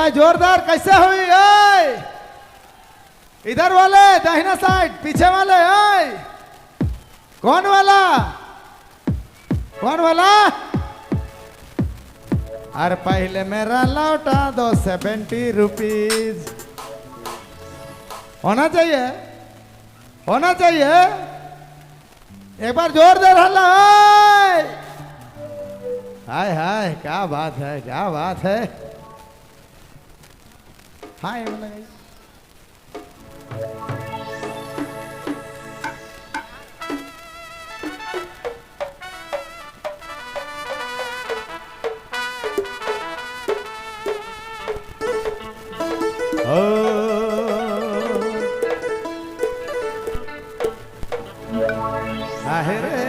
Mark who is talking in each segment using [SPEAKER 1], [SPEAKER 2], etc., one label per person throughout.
[SPEAKER 1] भाई जोरदार कैसे हुई ओए? इधर वाले दाहिना साइड, पीछे वाले ओए? कौन वाला? कौन वाला? अरे पहले मेरा लौटा दो 70 रुपीज। होना चाहिए, होना चाहिए। एक बार जोरदार हल्ला। हाय हाय, क्या बात है, क्या बात है। हाय आहे रे,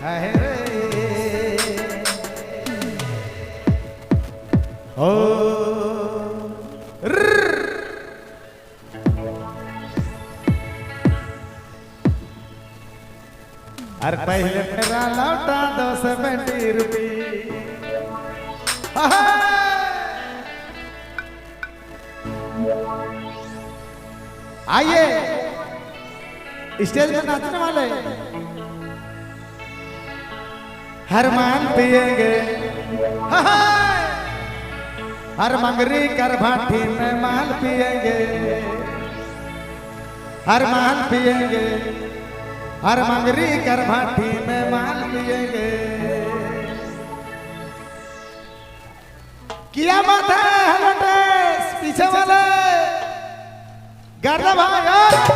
[SPEAKER 1] आहे रे, ओ अरे पहले मेरा लौटा दो 70 रुपये। आइए स्टेज में नाचने वाले हर मान पिएंगे, हर मंगरी कर भाटी में माल पिएंगे, हर माल पिएंगे, हर मंगरी कर भाटी में माल पिएंगे। किया बात है पीछे वाले गर्दा भाई।